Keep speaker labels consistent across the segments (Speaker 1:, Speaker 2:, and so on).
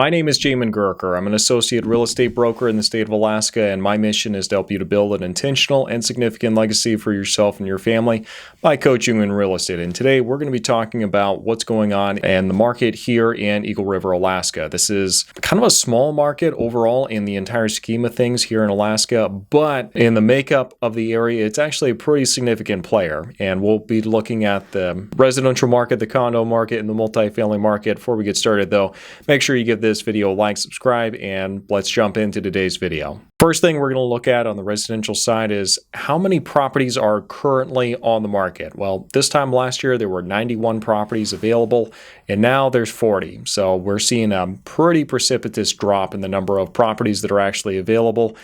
Speaker 1: My name is Jamin Goecker. I'm an associate real estate broker in the state of Alaska, and my mission is to help you to build an intentional and significant legacy for yourself and your family by coaching in real estate. And today we're going to be talking about what's going on in the market here in Eagle River, Alaska. This is kind of a small market overall in the entire scheme of things here in Alaska, but in the makeup of the area, it's actually a pretty significant player. And we'll be looking at the residential market, the condo market, and the multifamily market. Before we get started, though, make sure you give this video a like, subscribe, and let's jump into today's video. First thing we're going to look at on the residential side is how many properties are currently on the market. Well, this time last year there were 91 properties available, and now there's 40. So we're seeing a pretty precipitous drop in the number of properties that are actually available.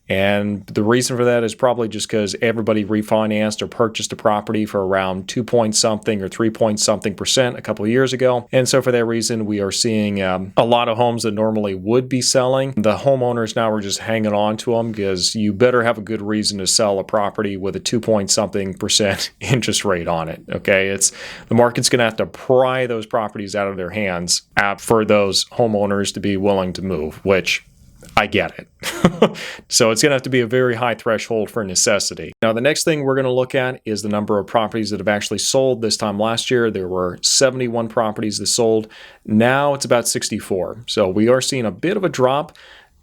Speaker 1: And the reason for that is probably just because everybody refinanced or purchased a property for around 2 point something or 3 point something percent a couple of years ago. And so for that reason, we are seeing a lot of homes that normally would be selling. The homeowners now are just hanging on to them because you better have a good reason to sell a property with a 2 point something percent interest rate on it. Okay, the market's going to have to pry those properties out of their hands for those homeowners to be willing to move, which I get it. So it's going to have to be a very high threshold for necessity. Now, the next thing we're going to look at is the number of properties that have actually sold. This time last year, there were 71 properties that sold. Now it's about 64. So we are seeing a bit of a drop.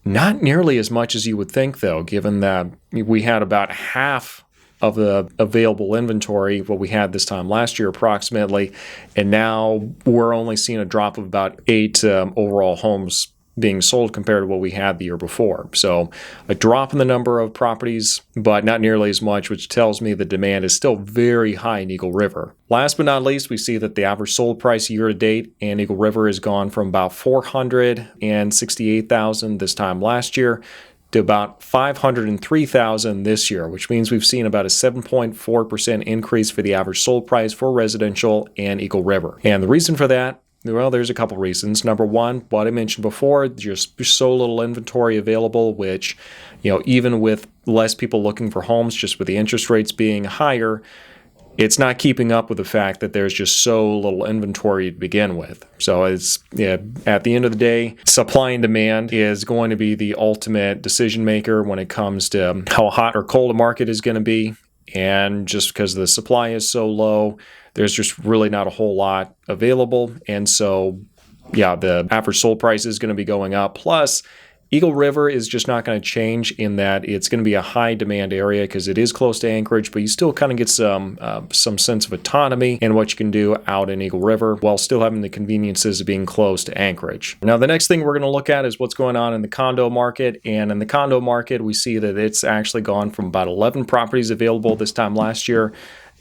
Speaker 1: Not nearly as much as you would think, though, given that we had about half of the available inventory, what we had this time last year approximately, and now we're only seeing a drop of about 8 overall homes being sold compared to what we had the year before. So a drop in the number of properties, but not nearly as much, which tells me the demand is still very high in Eagle River. Last but not least, we see that the average sold price year to date in Eagle River has gone from about $468,000 this time last year to about $503,000 this year, which means we've seen about a 7.4% increase for the average sold price for residential in Eagle River. And the reason for that, well, there's a couple reasons. Number one, what I mentioned before, there's so little inventory available, which, even with less people looking for homes, just with the interest rates being higher, it's not keeping up with the fact that there's just so little inventory to begin with. So at the end of the day, supply and demand is going to be the ultimate decision maker when it comes to how hot or cold a market is going to be. And just because the supply is so low, there's just really not a whole lot available. And so, the average sold price is going to be going up. Plus, Eagle River is just not going to change in that it's going to be a high demand area because it is close to Anchorage, but you still kind of get some sense of autonomy in what you can do out in Eagle River while still having the conveniences of being close to Anchorage. Now, the next thing we're going to look at is what's going on in the condo market. And in the condo market, we see that it's actually gone from about 11 properties available this time last year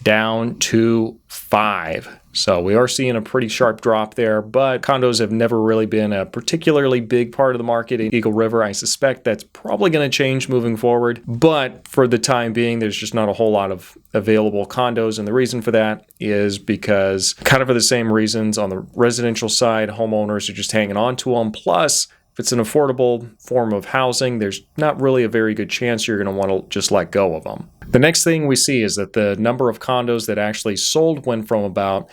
Speaker 1: down to 5. So we are seeing a pretty sharp drop there, but condos have never really been a particularly big part of the market in Eagle River. I suspect that's probably going to change moving forward, but for the time being, there's just not a whole lot of available condos, and the reason for that is because kind of for the same reasons on the residential side, homeowners are just hanging on to them. Plus, if it's an affordable form of housing, there's not really a very good chance you're going to want to just let go of them. The next thing we see is that the number of condos that actually sold went from about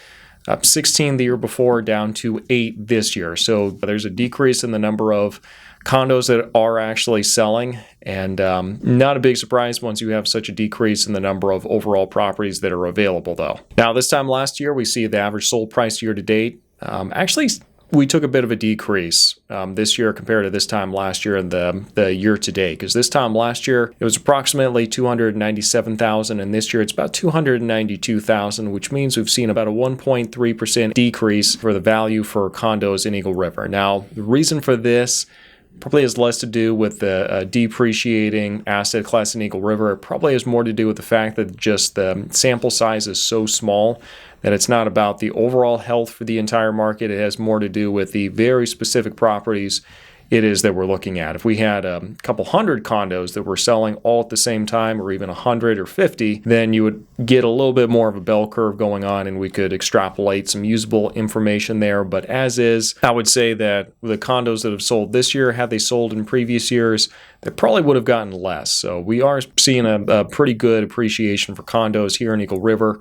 Speaker 1: 16 the year before down to 8 this year. So there's a decrease in the number of condos that are actually selling, and not a big surprise once you have such a decrease in the number of overall properties that are available, though. Now, this time last year, we see the average sold price year to date actually we took a bit of a decrease this year compared to this time last year and the year to date, because this time last year it was approximately $297,000, and this year it's about $292,000, which means we've seen about a 1.3% decrease for the value for condos in Eagle River. Now, the reason for this probably has less to do with the depreciating asset class in Eagle River. It probably has more to do with the fact that just the sample size is so small that it's not about the overall health for the entire market. It has more to do with the very specific properties it is that we're looking at. If we had a couple hundred condos that were selling all at the same time, or even 100 or 50, then you would get a little bit more of a bell curve going on, and we could extrapolate some usable information there. But as is, I would say that the condos that have sold this year, had they sold in previous years, they probably would have gotten less. So we are seeing a pretty good appreciation for condos here in Eagle River,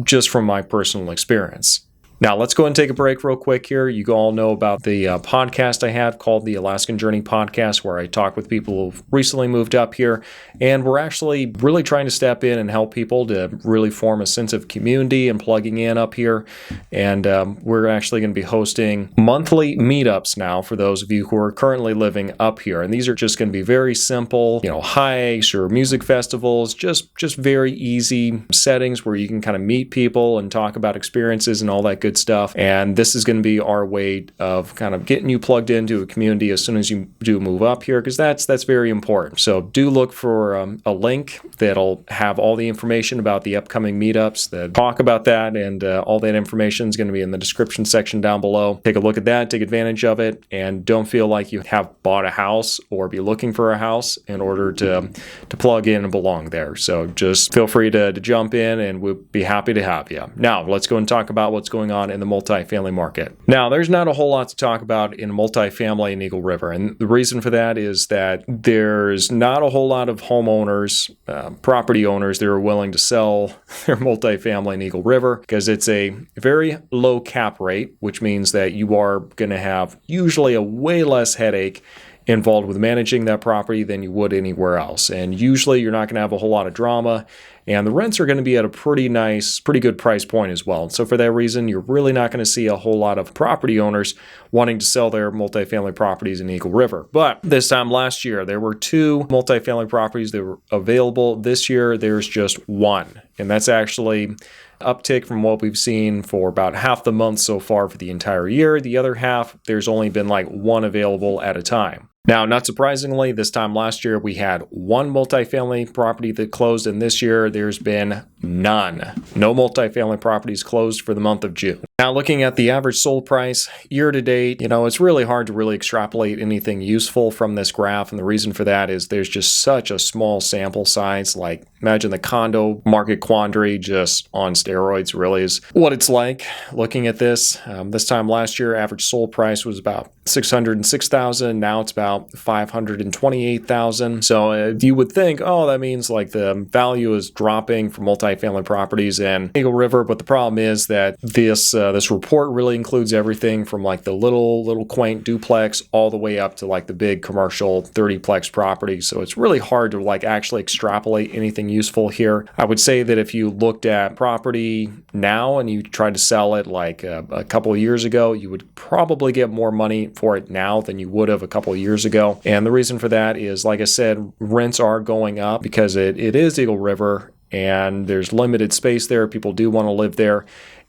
Speaker 1: just from my personal experience. Now, let's go and take a break real quick here. You all know about the podcast I have called the Alaskan Journey Podcast, where I talk with people who've recently moved up here. And we're actually really trying to step in and help people to really form a sense of community and plugging in up here. And we're actually going to be hosting monthly meetups now for those of you who are currently living up here. And these are just going to be very simple, hikes or music festivals, just very easy settings where you can kind of meet people and talk about experiences and all that good stuff. And this is going to be our way of kind of getting you plugged into a community as soon as you do move up here, because that's very important. So do look for a link that'll have all the information about the upcoming meetups that talk about that, and all that information is going to be in the description section down below. Take a look at that, take advantage of it, and don't feel like you have bought a house or be looking for a house in order to plug in and belong there. So just feel free to jump in, and we'll be happy to have you. Now, let's go and talk about what's going on in the multifamily market. Now, there's not a whole lot to talk about in multifamily in Eagle River, and the reason for that is that there's not a whole lot of homeowners, property owners that are willing to sell their multifamily in Eagle River, because it's a very low cap rate, which means that you are going to have usually a way less headache involved with managing that property than you would anywhere else. And usually you're not going to have a whole lot of drama, and the rents are going to be at a pretty good price point as well. So for that reason, you're really not going to see a whole lot of property owners wanting to sell their multifamily properties in Eagle River. But this time last year, there were 2 multifamily properties that were available. This year, there's just 1. And that's actually uptick from what we've seen for about half the month so far for the entire year. The other half, there's only been like 1 available at a time. Now, not surprisingly, this time last year, we had 1 multifamily property that closed, and this year there's been none. No multifamily properties closed for the month of June. Now, looking at the average sold price year to date, it's really hard to really extrapolate anything useful from this graph. And the reason for that is there's just such a small sample size. Like, imagine the condo market quandary just on steroids really is what it's like looking at this. This time last year, average sold price was about $606,000. Now it's about $528,000. So you would think, that means like the value is dropping for multifamily properties in Eagle River. But the problem is that this report really includes everything from like the little quaint duplex all the way up to like the big commercial 30-plex properties. So it's really hard to like actually extrapolate anything useful here. I would say that if you looked at property now and you tried to sell it like a couple of years ago, you would probably get more money for it now than you would have a couple of years ago. And the reason for that is, like I said, rents are going up because it is Eagle River and there's limited space there. People do want to live there.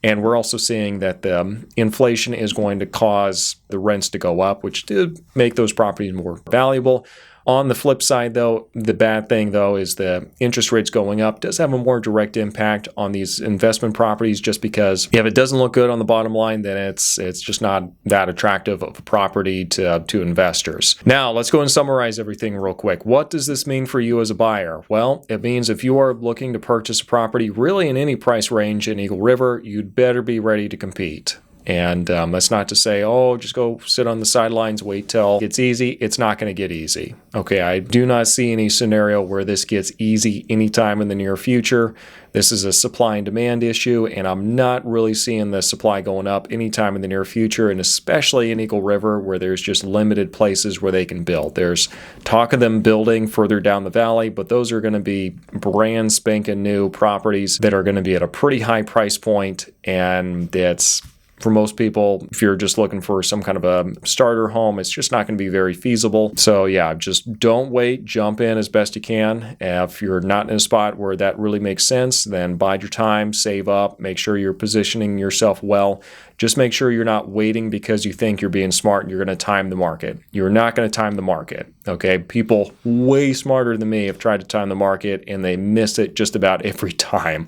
Speaker 1: And we're also seeing that the inflation is going to cause the rents to go up, which did make those properties more valuable. On the flip side, though, the bad thing, though, is the interest rates going up does have a more direct impact on these investment properties, just because if it doesn't look good on the bottom line, then it's just not that attractive of a property to investors. Now, let's go and summarize everything real quick. What does this mean for you as a buyer? Well, it means if you are looking to purchase a property really in any price range in Eagle River, you'd better be ready to compete. And that's not to say, just go sit on the sidelines, wait till it's easy. It's not going to get easy. Okay, I do not see any scenario where this gets easy anytime in the near future. This is a supply and demand issue, and I'm not really seeing the supply going up anytime in the near future, and especially in Eagle River where there's just limited places where they can build. There's talk of them building further down the valley, but those are going to be brand spanking new properties that are going to be at a pretty high price point, and that's for most people, if you're just looking for some kind of a starter home, it's just not going to be very feasible. So yeah, just don't wait. Jump in as best you can. If you're not in a spot where that really makes sense, then bide your time, save up, make sure you're positioning yourself well. Just make sure you're not waiting because you think you're being smart and you're going to time the market. You're not going to time the market, okay? People way smarter than me have tried to time the market and they miss it just about every time.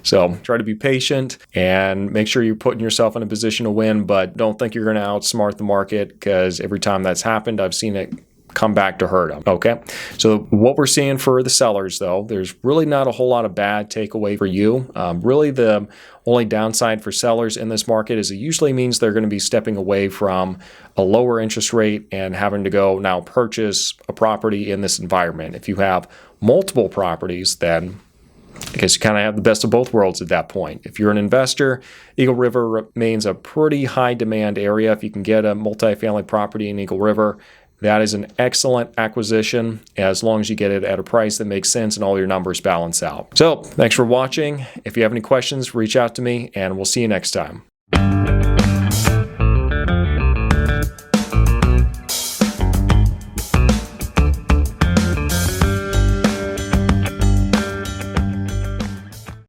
Speaker 1: So try to be patient and make sure you're putting yourself in a position to win, but don't think you're going to outsmart the market, because every time that's happened, I've seen it come back to hurt them, okay? So what we're seeing for the sellers, though, there's really not a whole lot of bad takeaway for you. Really, the only downside for sellers in this market is it usually means they're going to be stepping away from a lower interest rate and having to go now purchase a property in this environment. If you have multiple properties, then I guess you kind of have the best of both worlds at that point. If you're an investor, Eagle River remains a pretty high demand area. If you can get a multifamily property in Eagle River, that is an excellent acquisition as long as you get it at a price that makes sense and all your numbers balance out. So thanks for watching. If you have any questions, reach out to me and we'll see you next time.